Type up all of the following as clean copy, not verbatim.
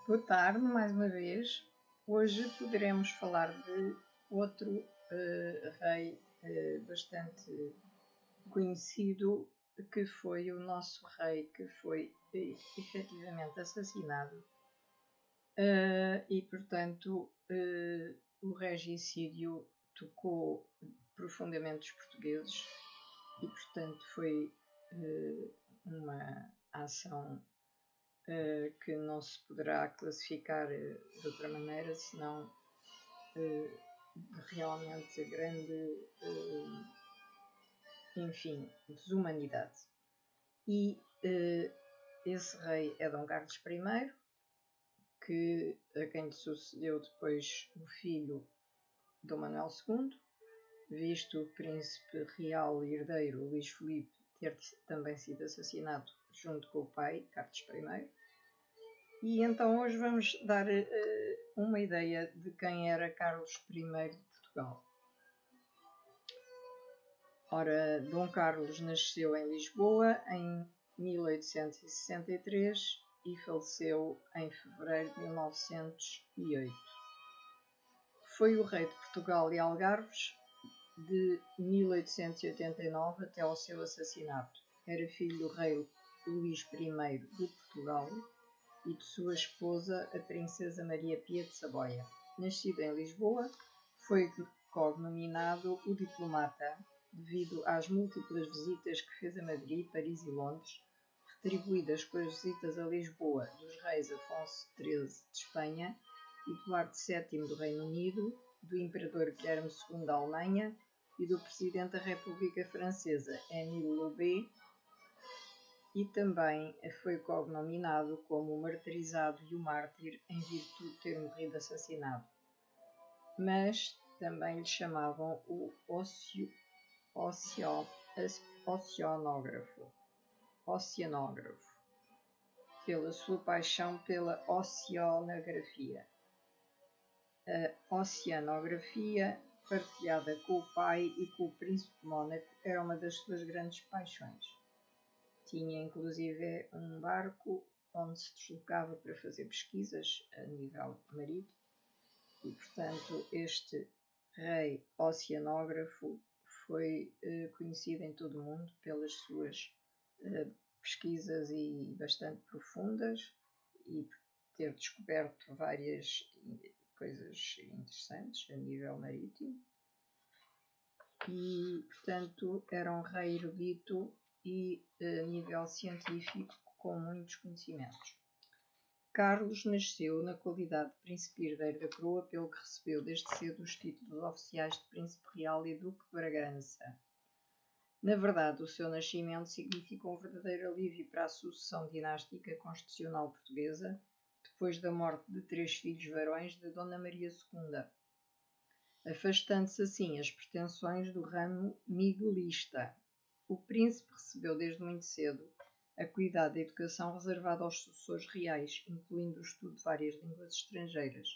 Boa tarde, mais uma vez. Hoje poderemos falar de outro rei bastante conhecido, que foi o nosso rei, que foi efetivamente assassinado. E, portanto, o regicídio tocou profundamente os portugueses e, portanto, foi uma ação que não se poderá classificar de outra maneira, senão realmente grande, desumanidade. E esse rei é Dom Carlos I, a quem lhe sucedeu depois o filho Dom Manuel II, visto o príncipe real e herdeiro Luís Filipe ter também sido assassinado junto com o pai, Carlos I. E então hoje vamos dar uma ideia de quem era Carlos I de Portugal. Ora, Dom Carlos nasceu em Lisboa em 1863 e faleceu em fevereiro de 1908. Foi o rei de Portugal e Algarves de 1889 até ao seu assassinato. Era filho do rei Luís I de Portugal e de sua esposa, a princesa Maria Pia de Saboia. Nascido em Lisboa, foi cognominado o Diplomata, devido às múltiplas visitas que fez a Madrid, Paris e Londres, retribuídas com as visitas a Lisboa dos reis Afonso XIII de Espanha e Eduardo VII do Reino Unido, do imperador Guilherme II da Alemanha e do presidente da República Francesa, Émile Loubet, e também foi cognominado como o martirizado e o mártir em virtude de ter morrido assassinado. Mas também lhe chamavam o oceanógrafo, pela sua paixão pela oceanografia. A oceanografia, partilhada com o pai e com o príncipe Mónaco, era uma das suas grandes paixões. Tinha inclusive um barco onde se deslocava para fazer pesquisas a nível marítimo e, portanto, este rei oceanógrafo foi conhecido em todo o mundo pelas suas pesquisas e bastante profundas e por ter descoberto várias coisas interessantes a nível marítimo e, portanto, era um rei erudito e a nível científico com muitos conhecimentos. Carlos nasceu na qualidade de príncipe herdeiro da coroa, pelo que recebeu desde cedo os títulos oficiais de príncipe real e duque de Bragança. Na verdade, o seu nascimento significou um verdadeiro alívio para a sucessão dinástica constitucional portuguesa, depois da morte de 3 filhos varões de Dona Maria II, afastando-se assim as pretensões do ramo miguelista. O príncipe recebeu desde muito cedo a cuidado da educação reservada aos sucessores reais, incluindo o estudo de várias línguas estrangeiras.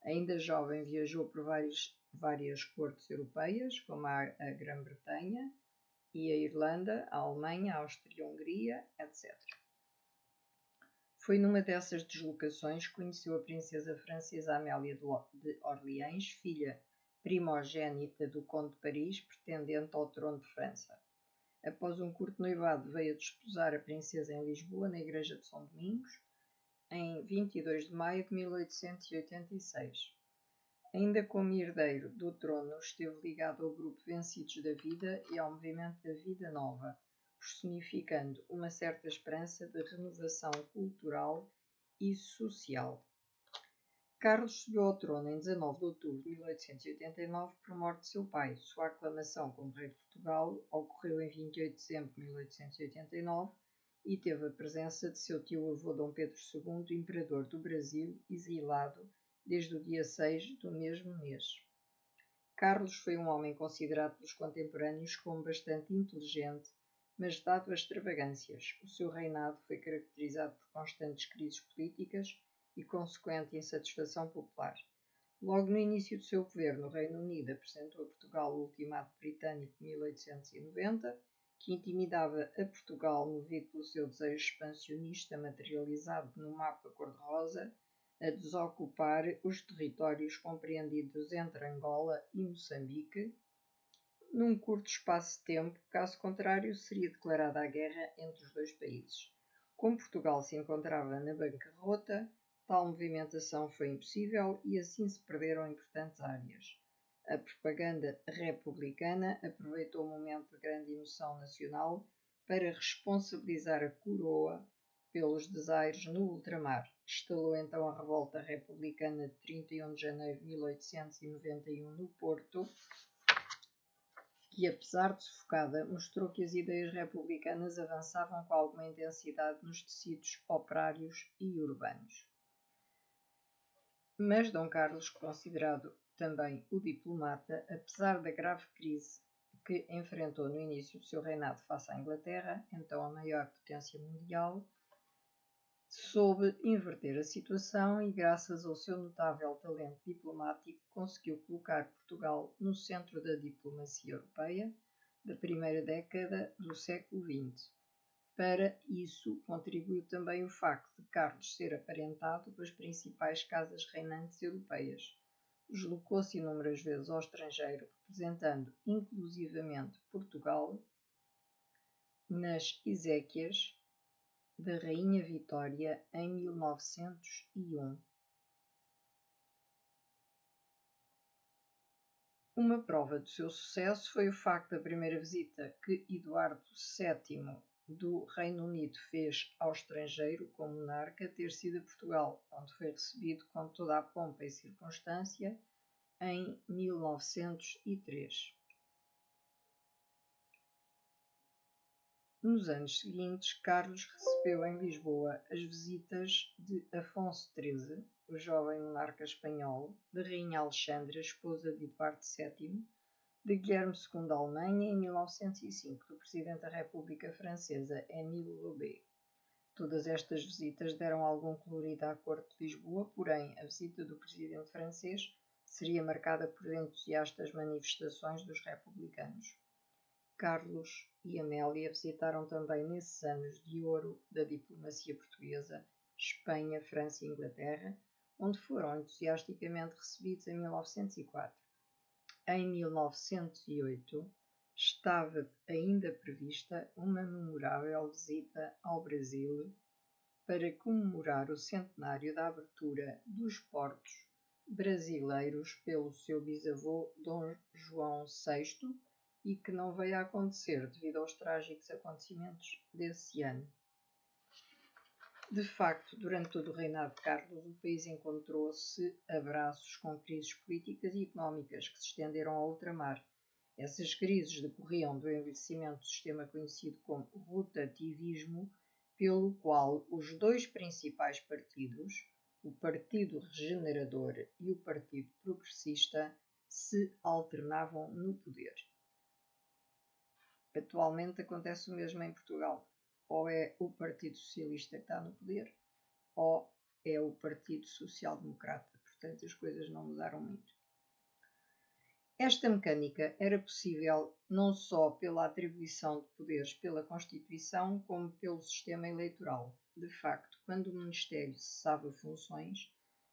Ainda jovem viajou por várias cortes europeias, como a Grã-Bretanha e a Irlanda, a Alemanha, a Áustria, a Hungria, etc. Foi numa dessas deslocações que conheceu a princesa francesa Amélia de Orleans, filha primogênita do Conde de Paris, pretendente ao trono de França. Após um curto noivado, veio a desposar a princesa em Lisboa, na igreja de São Domingos, em 22 de maio de 1886. Ainda como herdeiro do trono, esteve ligado ao grupo Vencidos da Vida e ao movimento da Vida Nova, personificando uma certa esperança de renovação cultural e social. Carlos subiu ao trono em 19 de outubro de 1889 por morte de seu pai. Sua aclamação como rei de Portugal ocorreu em 28 de dezembro de 1889 e teve a presença de seu tio-avô Dom Pedro II, imperador do Brasil, exilado desde o dia 6 do mesmo mês. Carlos foi um homem considerado pelos contemporâneos como bastante inteligente, mas dado a extravagâncias. O seu reinado foi caracterizado por constantes crises políticas e consequente insatisfação popular. Logo no início do seu governo, o Reino Unido apresentou a Portugal o Ultimato Britânico de 1890, que intimidava a Portugal movido pelo seu desejo expansionista materializado no mapa cor-de-rosa, a desocupar os territórios compreendidos entre Angola e Moçambique num curto espaço de tempo, caso contrário seria declarada a guerra entre os dois países. Como Portugal se encontrava na bancarrota, tal movimentação foi impossível e assim se perderam importantes áreas. A propaganda republicana aproveitou o momento de grande emoção nacional para responsabilizar a coroa pelos desaires no ultramar. Instalou então a revolta republicana de 31 de janeiro de 1891 no Porto, que, apesar de sufocada, mostrou que as ideias republicanas avançavam com alguma intensidade nos tecidos operários e urbanos. Mas Dom Carlos, considerado também o diplomata, apesar da grave crise que enfrentou no início do seu reinado face à Inglaterra, então a maior potência mundial, soube inverter a situação e, graças ao seu notável talento diplomático, conseguiu colocar Portugal no centro da diplomacia europeia da primeira década do século XX. Para isso, contribuiu também o facto de Carlos ser aparentado com as principais casas reinantes europeias. Deslocou-se inúmeras vezes ao estrangeiro, representando inclusivamente Portugal nas exéquias da Rainha Vitória em 1901. Uma prova do seu sucesso foi o facto da primeira visita que Eduardo VII do Reino Unido fez ao estrangeiro como monarca ter sido a Portugal, onde foi recebido com toda a pompa e circunstância em 1903. Nos anos seguintes, Carlos recebeu em Lisboa as visitas de Afonso XIII, o jovem monarca espanhol, de Rainha Alexandra, esposa de Eduardo VII, de Guilherme II da Alemanha em 1905, do Presidente da República Francesa, Émile Loubet. Todas estas visitas deram algum colorido à corte de Lisboa, porém a visita do Presidente francês seria marcada por entusiastas manifestações dos republicanos. Carlos e Amélia visitaram também nesses anos de ouro da diplomacia portuguesa Espanha, França e Inglaterra, onde foram entusiasticamente recebidos em 1904. Em 1908, estava ainda prevista uma memorável visita ao Brasil para comemorar o centenário da abertura dos portos brasileiros pelo seu bisavô Dom João VI, e que não veio a acontecer devido aos trágicos acontecimentos desse ano. De facto, durante todo o reinado de Carlos, o país encontrou-se a braços com crises políticas e económicas que se estenderam ao ultramar. Essas crises decorriam do envelhecimento do sistema conhecido como rotativismo, pelo qual os dois principais partidos, o Partido Regenerador e o Partido Progressista, se alternavam no poder. Atualmente acontece o mesmo em Portugal. Ou é o Partido Socialista que está no poder, ou é o Partido Social Democrata. Portanto, as coisas não mudaram muito. Esta mecânica era possível não só pela atribuição de poderes pela Constituição, como pelo sistema eleitoral. De facto, quando o Ministério cessava funções,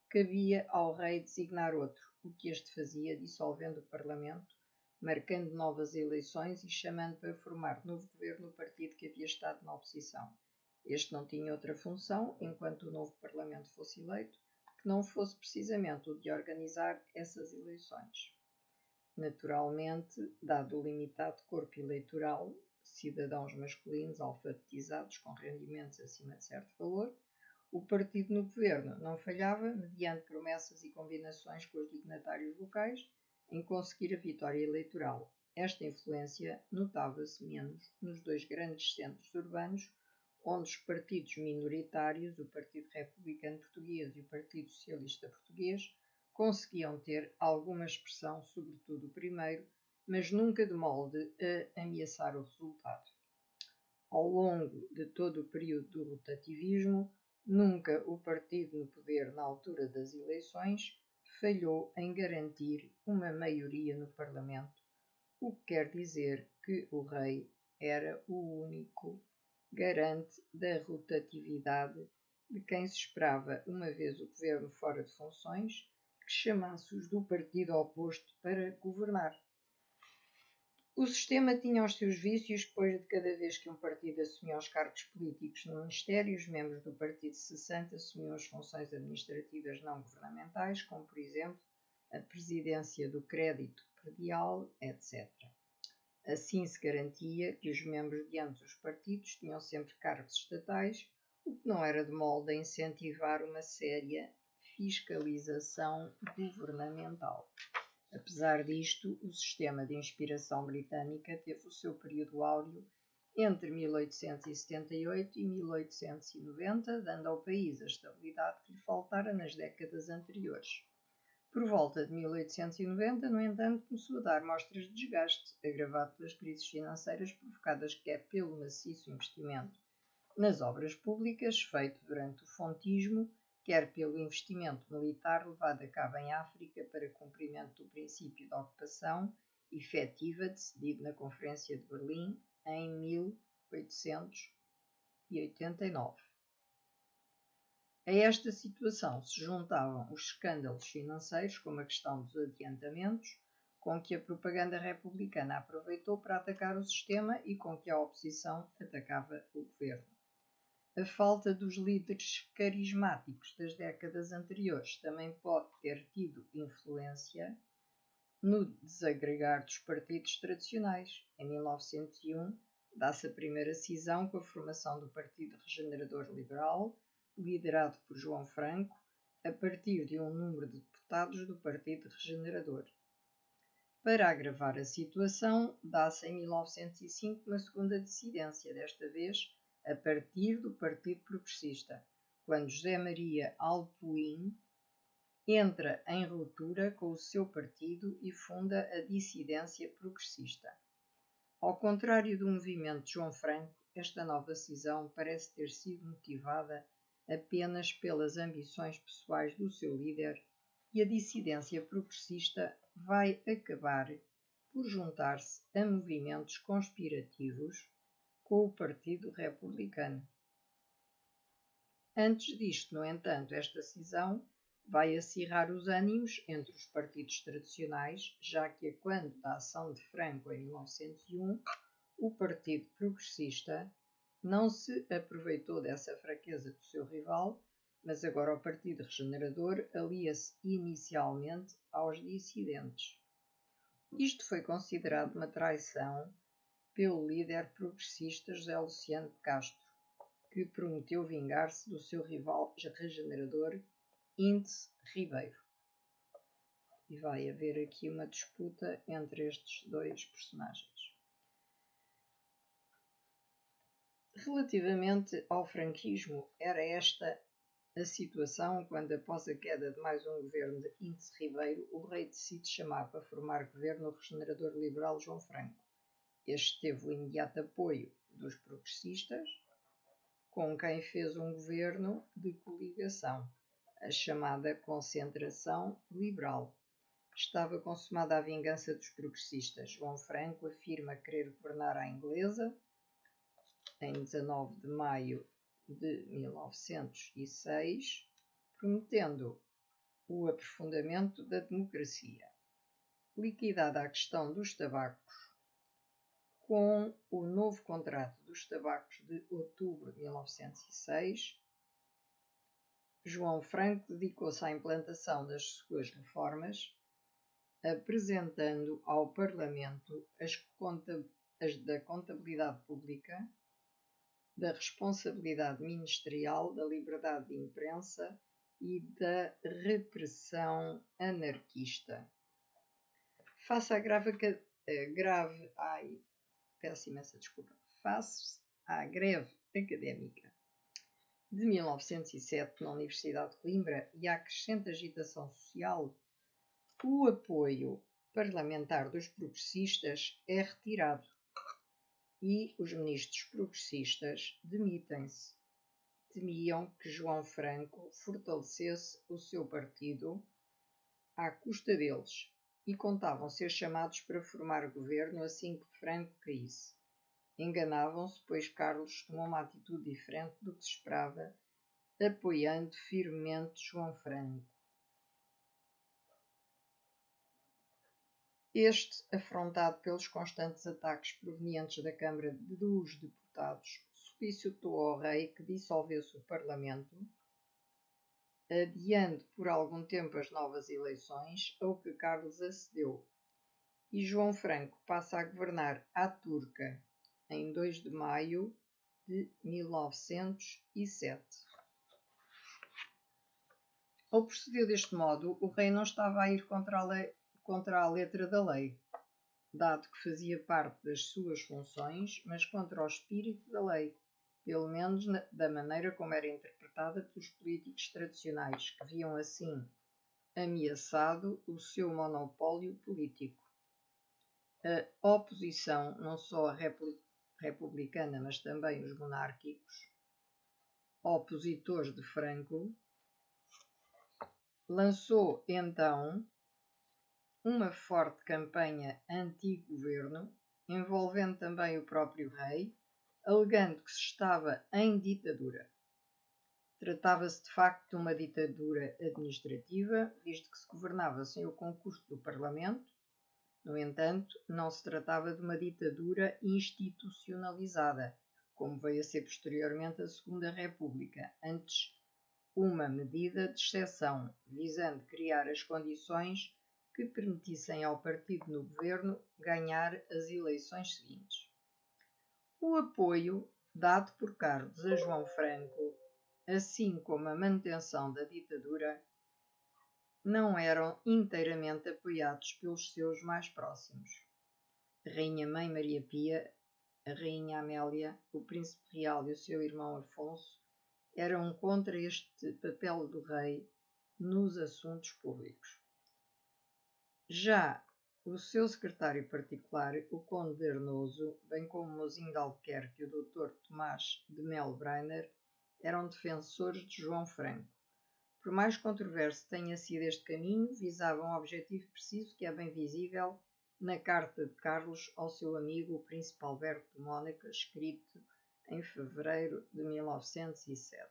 cabia ao rei designar outro, o que este fazia dissolvendo o Parlamento, marcando novas eleições e chamando para formar novo governo o partido que havia estado na oposição. Este não tinha outra função, enquanto o novo Parlamento fosse eleito, que não fosse precisamente o de organizar essas eleições. Naturalmente, dado o limitado corpo eleitoral, cidadãos masculinos alfabetizados com rendimentos acima de certo valor, o partido no governo não falhava, mediante promessas e combinações com os dignatários locais, em conseguir a vitória eleitoral. Esta influência notava-se menos nos dois grandes centros urbanos, onde os partidos minoritários, o Partido Republicano Português e o Partido Socialista Português, conseguiam ter alguma expressão, sobretudo o primeiro, mas nunca de molde a ameaçar o resultado. Ao longo de todo o período do rotativismo, nunca o partido no poder na altura das eleições falhou em garantir uma maioria no Parlamento, o que quer dizer que o rei era o único garante da rotatividade de quem se esperava, uma vez o governo fora de funções, que chamasse os do partido oposto para governar. O sistema tinha os seus vícios, pois de cada vez que um partido assumia os cargos políticos no Ministério, os membros do partido cessante assumiam as funções administrativas não governamentais, como por exemplo a presidência do crédito predial, etc. Assim se garantia que os membros de ambos os partidos tinham sempre cargos estatais, o que não era de molde a incentivar uma séria fiscalização governamental. Apesar disto, o sistema de inspiração britânica teve o seu período áureo entre 1878 e 1890, dando ao país a estabilidade que lhe faltara nas décadas anteriores. Por volta de 1890, no entanto, começou a dar mostras de desgaste, agravado pelas crises financeiras provocadas quer pelo maciço investimento nas obras públicas, feito durante o fontismo, quer pelo investimento militar levado a cabo em África para cumprimento do princípio de ocupação efetiva decidido na Conferência de Berlim em 1889. A esta situação se juntavam os escândalos financeiros, como a questão dos adiantamentos, com que a propaganda republicana aproveitou para atacar o sistema e com que a oposição atacava o governo. A falta dos líderes carismáticos das décadas anteriores também pode ter tido influência no desagregar dos partidos tradicionais. Em 1901, dá-se a primeira cisão com a formação do Partido Regenerador Liberal, liderado por João Franco, a partir de um número de deputados do Partido Regenerador. Para agravar a situação, dá-se em 1905 uma segunda dissidência, desta vez a partir do Partido Progressista, quando José Maria Alpuim entra em ruptura com o seu partido e funda a dissidência progressista. Ao contrário do movimento de João Franco, esta nova cisão parece ter sido motivada apenas pelas ambições pessoais do seu líder e a dissidência progressista vai acabar por juntar-se a movimentos conspirativos com o Partido Republicano. Antes disto, no entanto, esta cisão vai acirrar os ânimos entre os partidos tradicionais, já que a quando da ação de Franco em 1901, o Partido Progressista não se aproveitou dessa fraqueza do seu rival, mas agora o Partido Regenerador alia-se inicialmente aos dissidentes. Isto foi considerado uma traição pelo líder progressista José Luciano de Castro, que prometeu vingar-se do seu rival regenerador Índice Ribeiro. E vai haver aqui uma disputa entre estes dois personagens. Relativamente ao franquismo, era esta a situação quando, após a queda de mais um governo de Índice Ribeiro, o rei decide chamar para formar governo o regenerador liberal João Franco. Este teve o imediato apoio dos progressistas, com quem fez um governo de coligação, a chamada Concentração Liberal. Estava consumada a vingança dos progressistas. João Franco afirma querer governar à inglesa, em 19 de maio de 1906, prometendo o aprofundamento da democracia. Liquidada a questão dos tabacos, com o novo contrato dos tabacos de outubro de 1906, João Franco dedicou-se à implantação das suas reformas, apresentando ao Parlamento as da contabilidade pública, da responsabilidade ministerial, da liberdade de imprensa e da repressão anarquista. Face à greve académica de 1907 na Universidade de Coimbra e à crescente agitação social, o apoio parlamentar dos progressistas é retirado e os ministros progressistas demitem-se. Temiam que João Franco fortalecesse o seu partido à custa deles e contavam ser chamados para formar governo assim que Franco caísse. Enganavam-se, pois Carlos tomou uma atitude diferente do que se esperava apoiando firmemente João Franco. Este, afrontado pelos constantes ataques provenientes da Câmara dos Deputados, solicitou ao rei que dissolvesse o Parlamento, adiando por algum tempo as novas eleições, ao que Carlos acedeu, e João Franco passa a governar à turca em 2 de maio de 1907. Ao proceder deste modo, o rei não estava a ir contra a letra da lei, dado que fazia parte das suas funções, mas contra o espírito da lei, pelo menos da maneira como era interpretada pelos políticos tradicionais, que viam assim ameaçado o seu monopólio político. A oposição, não só a republicana, mas também os monárquicos, opositores de Franco, lançou então uma forte campanha anti-governo, envolvendo também o próprio rei, alegando que se estava em ditadura. Tratava-se de facto de uma ditadura administrativa, visto que se governava sem o concurso do Parlamento. No entanto, não se tratava de uma ditadura institucionalizada, como veio a ser posteriormente a Segunda República, antes uma medida de exceção, visando criar as condições que permitissem ao partido no governo ganhar as eleições seguintes. O apoio dado por Carlos a João Franco, assim como a manutenção da ditadura, não eram inteiramente apoiados pelos seus mais próximos. A Rainha Mãe Maria Pia, a Rainha Amélia, o Príncipe Real e o seu irmão Afonso eram contra este papel do rei nos assuntos públicos. Já o seu secretário particular, o Conde de Arnoso, bem como o Mozinho de Albuquerque e o Dr. Tomás de Melbrenner, eram defensores de João Franco. Por mais controverso tenha sido este caminho, visava um objetivo preciso que é bem visível na carta de Carlos ao seu amigo, o Príncipe Alberto de Mónaco, escrito em fevereiro de 1907.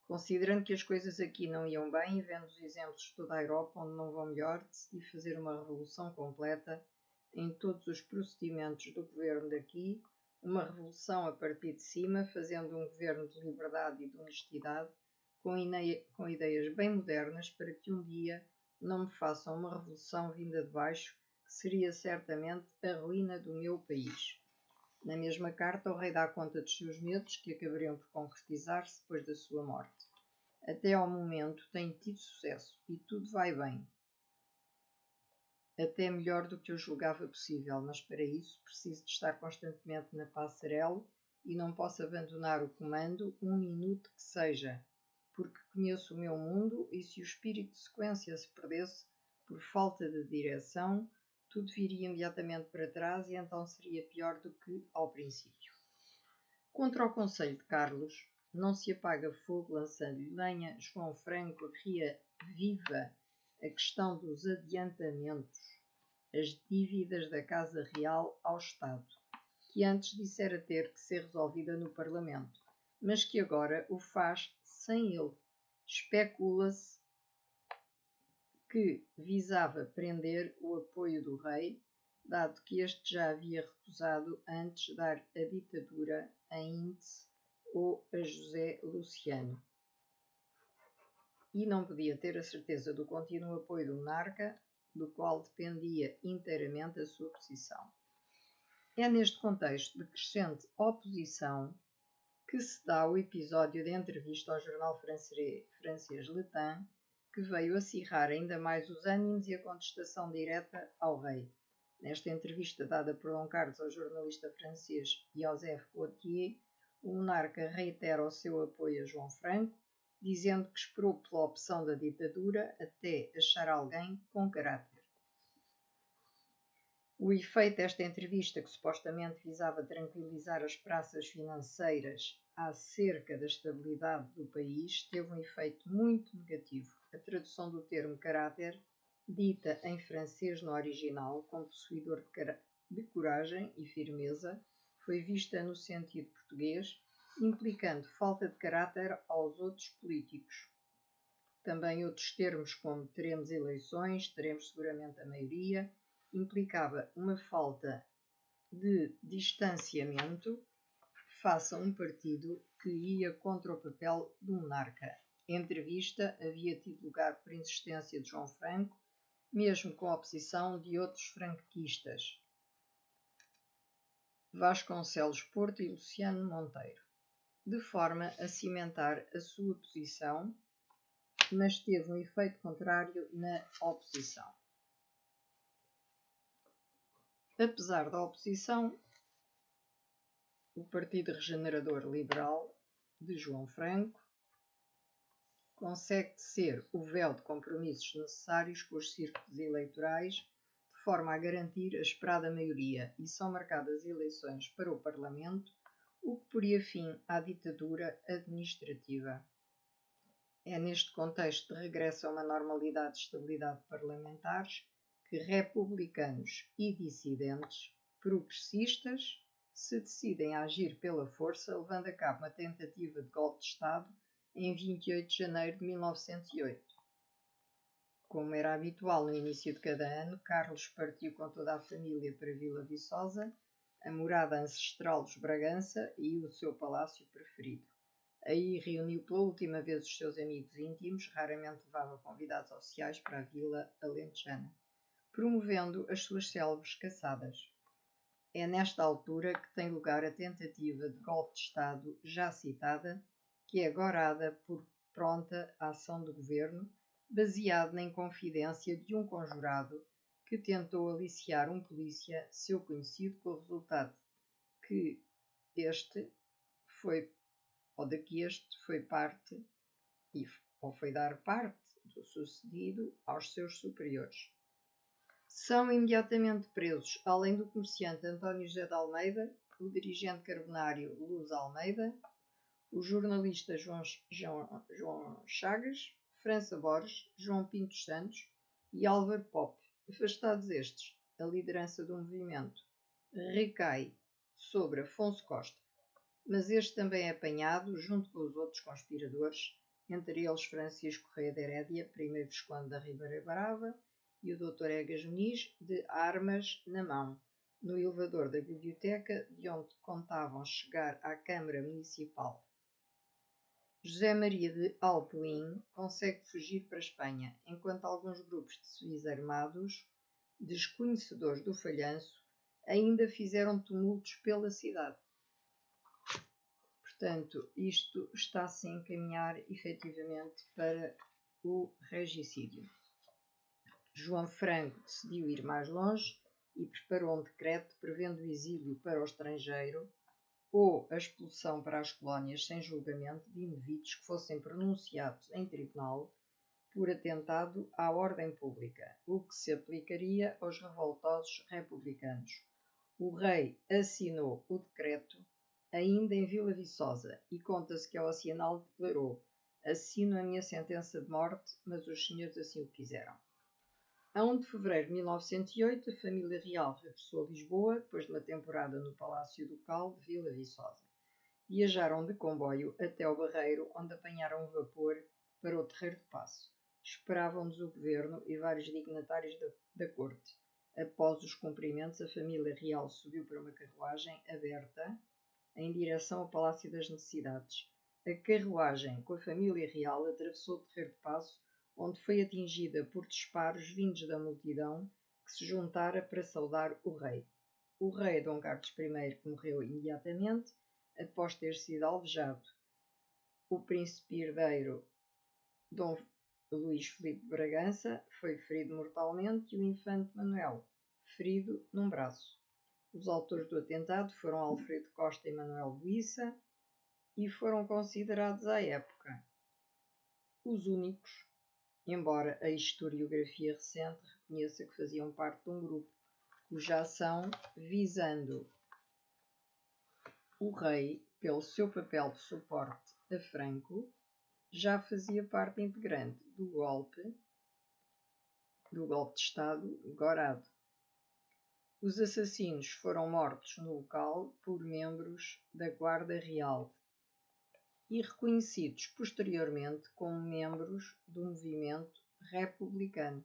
Considerando que as coisas aqui não iam bem, vendo os exemplos de toda a Europa onde não vão melhor, decidi fazer uma revolução completa em todos os procedimentos do governo daqui, uma revolução a partir de cima, fazendo um governo de liberdade e de honestidade, com ideias bem modernas, para que um dia não me façam uma revolução vinda de baixo, que seria certamente a ruína do meu país. Na mesma carta, o rei dá conta dos seus medos, que acabariam por concretizar-se depois da sua morte. Até ao momento tenho tido sucesso e tudo vai bem. Até melhor do que eu julgava possível, mas para isso preciso de estar constantemente na passarela e não posso abandonar o comando um minuto que seja, porque conheço o meu mundo e se o espírito de sequência se perdesse por falta de direção, tudo viria imediatamente para trás e então seria pior do que ao princípio. Contra o conselho de Carlos, não se apaga fogo lançando-lhe lenha, João Franco reaviva a questão dos adiantamentos, as dívidas da Casa Real ao Estado, que antes dissera ter que ser resolvida no Parlamento, mas que agora o faz sem ele. Especula-se que visava prender o apoio do rei, dado que este já havia recusado antes dar a ditadura a Índice ou a José Luciano, e não podia ter a certeza do contínuo apoio do monarca, do qual dependia inteiramente a sua posição. É neste contexto de crescente oposição que se dá o episódio de entrevista ao jornal francês Le Temps, que veio acirrar ainda mais os ânimos e a contestação direta ao rei. Nesta entrevista dada por Dom Carlos ao jornalista francês Joseph Gautier, o monarca reitera o seu apoio a João Franco, dizendo que esperou pela opção da ditadura até achar alguém com caráter. O efeito desta entrevista, que supostamente visava tranquilizar as praças financeiras acerca da estabilidade do país, teve um efeito muito negativo. A tradução do termo caráter, dita em francês no original, como possuidor de coragem e firmeza, foi vista no sentido português implicando falta de caráter aos outros políticos. Também outros termos como teremos eleições, teremos seguramente a maioria, implicava uma falta de distanciamento face a um partido que ia contra o papel do monarca. A entrevista havia tido lugar por insistência de João Franco, mesmo com a oposição de outros franquistas, Vasconcelos Porto e Luciano Monteiro, de forma a cimentar a sua posição, mas teve um efeito contrário na oposição. Apesar da oposição, o Partido Regenerador Liberal de João Franco consegue tecer o véu de compromissos necessários com os círculos eleitorais, de forma a garantir a esperada maioria, e são marcadas eleições para o Parlamento, o que poria fim à ditadura administrativa. É neste contexto de regresso a uma normalidade de estabilidade parlamentares que republicanos e dissidentes progressistas se decidem a agir pela força, levando a cabo uma tentativa de golpe de Estado em 28 de janeiro de 1908. Como era habitual no início de cada ano, Carlos partiu com toda a família para Vila Viçosa, a morada ancestral dos Bragança e o seu palácio preferido. Aí reuniu pela última vez os seus amigos íntimos, raramente levava convidados oficiais para a vila alentejana, promovendo as suas célebres caçadas. É nesta altura que tem lugar a tentativa de golpe de Estado já citada, que é agorada por pronta ação do governo, baseado na inconfidência de um conjurado que tentou aliciar um polícia, seu conhecido, com o resultado que este foi parte ou foi dar parte do sucedido aos seus superiores. São imediatamente presos, além do comerciante António José de Almeida, o dirigente carbonário Luz Almeida, o jornalista João Chagas, França Borges, João Pinto Santos e Álvaro Pope. Afastados estes, a liderança do movimento recai sobre Afonso Costa, mas este também é apanhado junto com os outros conspiradores, entre eles Francisco Correia de Herédia, primeiro visconde da Ribeira Brava, e o Dr. Egas Muniz, de armas na mão, no elevador da biblioteca, de onde contavam chegar à Câmara Municipal. José Maria de Alpuim consegue fugir para a Espanha, enquanto alguns grupos de civis armados, desconhecedores do falhanço, ainda fizeram tumultos pela cidade. Portanto, isto está-se a encaminhar efetivamente para o regicídio. João Franco decidiu ir mais longe e preparou um decreto prevendo o exílio para o estrangeiro ou a expulsão para as colónias sem julgamento de indivíduos que fossem pronunciados em tribunal por atentado à ordem pública, o que se aplicaria aos revoltosos republicanos. O rei assinou o decreto ainda em Vila Viçosa e conta-se que ao assiná-lo declarou: assino a minha sentença de morte, mas os senhores assim o quiseram. A 1 de fevereiro de 1908, a família real regressou a Lisboa, depois de uma temporada no Palácio Ducal de Vila Viçosa. Viajaram de comboio até ao Barreiro, onde apanharam um vapor para o Terreiro de Paço. Esperavam-nos o governo e vários dignatários da corte. Após os cumprimentos, a família real subiu para uma carruagem aberta em direção ao Palácio das Necessidades. A carruagem com a família real atravessou o Terreiro de Paço, onde foi atingida por disparos vindos da multidão que se juntara para saudar o rei. O rei Dom Carlos I, que morreu imediatamente após ter sido alvejado. O príncipe herdeiro Dom Luís Filipe de Bragança foi ferido mortalmente e o infante Manuel, ferido num braço. Os autores do atentado foram Alfredo Costa e Manuel Buissa e foram considerados à época os únicos, embora a historiografia recente reconheça que faziam parte de um grupo cuja ação, visando o rei pelo seu papel de suporte a Franco, já fazia parte integrante do golpe de Estado gorado. Os assassinos foram mortos no local por membros da Guarda Real, e reconhecidos posteriormente como membros do movimento republicano.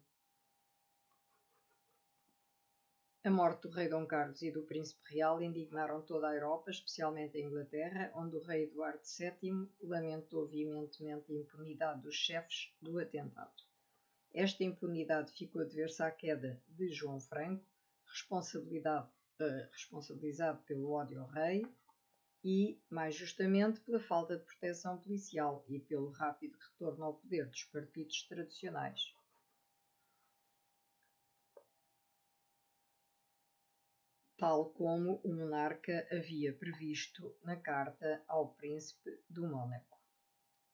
A morte do rei Dom Carlos e do príncipe real indignaram toda a Europa, especialmente a Inglaterra, onde o rei Eduardo VII lamentou veementemente a impunidade dos chefes do atentado. Esta impunidade ficou a dever-se à queda de João Franco, responsabilizado pelo ódio ao rei e, mais justamente, pela falta de proteção policial e pelo rápido retorno ao poder dos partidos tradicionais. Tal como o monarca havia previsto na carta ao príncipe do Mónaco.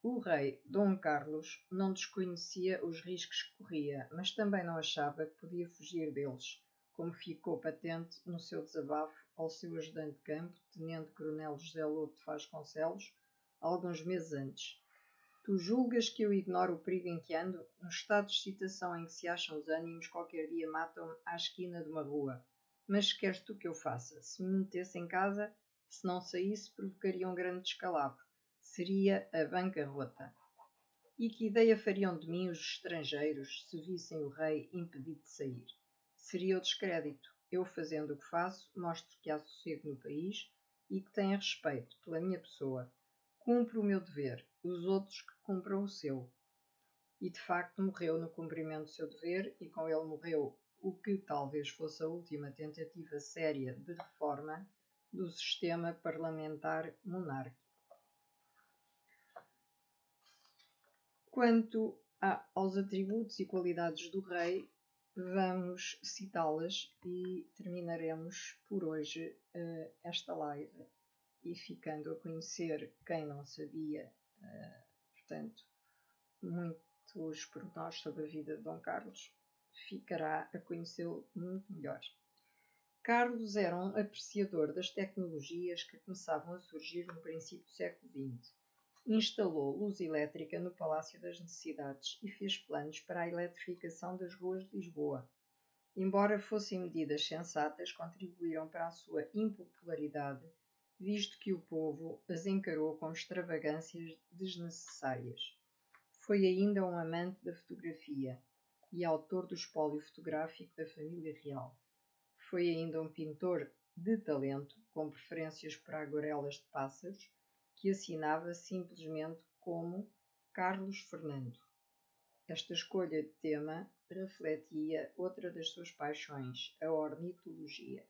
O rei Dom Carlos não desconhecia os riscos que corria, mas também não achava que podia fugir deles, como ficou patente no seu desabafo ao seu ajudante de campo, tenente-coronel José Lobo de Vasconcelos, alguns meses antes. Tu julgas que eu ignoro o perigo em que ando? No estado de excitação em que se acham os ânimos, qualquer dia matam-me à esquina de uma rua. Mas queres tu que eu faça? Se me metesse em casa, se não saísse, provocaria um grande descalabro. Seria a bancarrota. E que ideia fariam de mim os estrangeiros se vissem o rei impedido de sair? Seria o descrédito. Eu, fazendo o que faço, mostro que há sossego no país e que tenho respeito pela minha pessoa. Cumpro o meu dever, os outros que cumpram o seu. E de facto morreu no cumprimento do seu dever, e com ele morreu o que talvez fosse a última tentativa séria de reforma do sistema parlamentar monárquico. Quanto aos atributos e qualidades do rei, vamos citá-las e terminaremos por hoje esta live. E ficando a conhecer quem não sabia, portanto, muitos pormenores sobre a vida de Dom Carlos, ficará a conhecê-lo muito melhor. Carlos era um apreciador das tecnologias que começavam a surgir no princípio do século XX. Instalou luz elétrica no Palácio das Necessidades e fez planos para a eletrificação das ruas de Lisboa. Embora fossem medidas sensatas, contribuíram para a sua impopularidade, visto que o povo as encarou como extravagâncias desnecessárias. Foi ainda um amante da fotografia e autor do espólio fotográfico da família real. Foi ainda um pintor de talento, com preferências por aguarelas de pássaros, que assinava simplesmente como Carlos Fernando. Esta escolha de tema refletia outra das suas paixões, a ornitologia.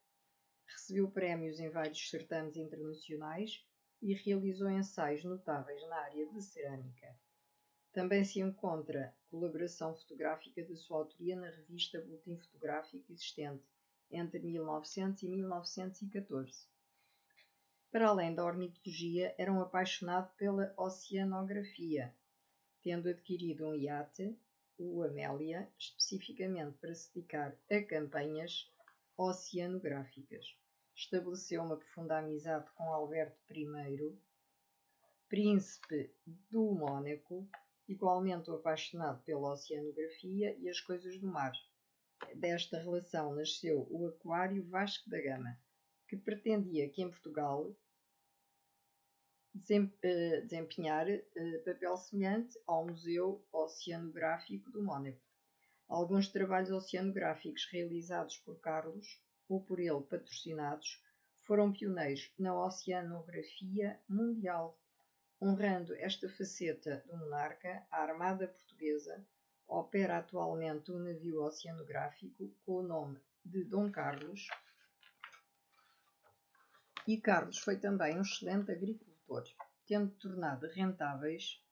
Recebeu prémios em vários certames internacionais e realizou ensaios notáveis na área de cerâmica. Também se encontra colaboração fotográfica de sua autoria na revista Boletim Fotográfico existente entre 1900 e 1914. Para além da ornitologia, era um apaixonado pela oceanografia, tendo adquirido um iate, o Amélia, especificamente para se dedicar a campanhas oceanográficas. Estabeleceu uma profunda amizade com Alberto I, príncipe do Mónaco, igualmente apaixonado pela oceanografia e as coisas do mar. Desta relação nasceu o Aquário Vasco da Gama, que pretendia que em Portugal desempenhar papel semelhante ao Museu Oceanográfico do Mónaco. Alguns trabalhos oceanográficos realizados por Carlos, ou por ele patrocinados, foram pioneiros na oceanografia mundial. Honrando esta faceta do monarca, a Armada Portuguesa opera atualmente um navio oceanográfico com o nome de Dom Carlos, e Carlos foi também um excelente agricultor, tendo tornado rentáveis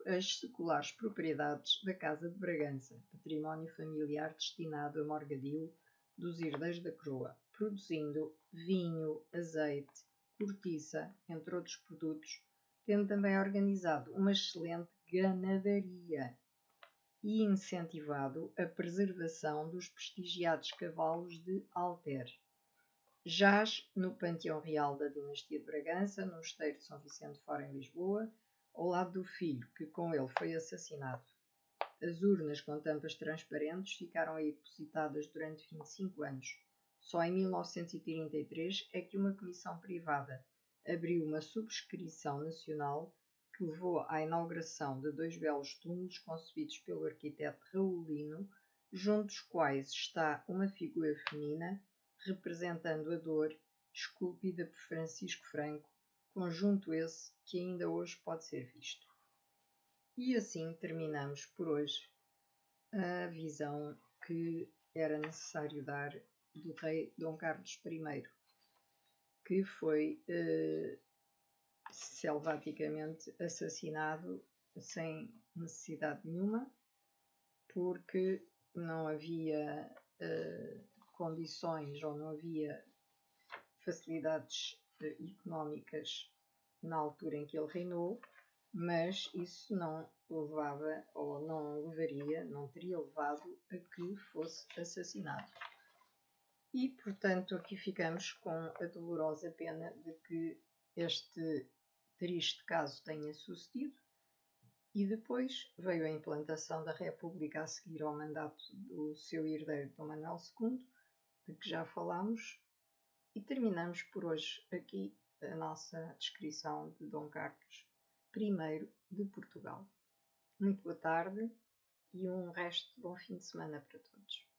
as seculares propriedades da Casa de Bragança, património familiar destinado a Morgadilo dos Herdeiros da Coroa, produzindo vinho, azeite, cortiça, entre outros produtos, tendo também organizado uma excelente ganadaria e incentivado a preservação dos prestigiados cavalos de Alter. Jaz no Panteão Real da dinastia de Bragança, no mosteiro de São Vicente de Fora, em Lisboa, ao lado do filho, que com ele foi assassinado. As urnas com tampas transparentes ficaram aí depositadas durante 25 anos. Só em 1933 é que uma comissão privada abriu uma subscrição nacional que levou à inauguração de 2 belos túmulos concebidos pelo arquiteto Raulino, junto dos quais está uma figura feminina representando a dor, esculpida por Francisco Franco, conjunto esse que ainda hoje pode ser visto. E assim terminamos por hoje a visão que era necessário dar do rei Dom Carlos I, que foi selvaticamente assassinado sem necessidade nenhuma, porque não havia condições ou não havia facilidades económicas na altura em que ele reinou, mas isso não levava ou não levaria, não teria levado a que fosse assassinado. E, portanto, aqui ficamos com a dolorosa pena de que este triste caso tenha sucedido. E depois veio a implantação da República a seguir ao mandato do seu herdeiro Dom Manuel II, de que já falámos, e terminamos por hoje aqui a nossa descrição de Dom Carlos I de Portugal. Muito boa tarde e um resto de bom fim de semana para todos.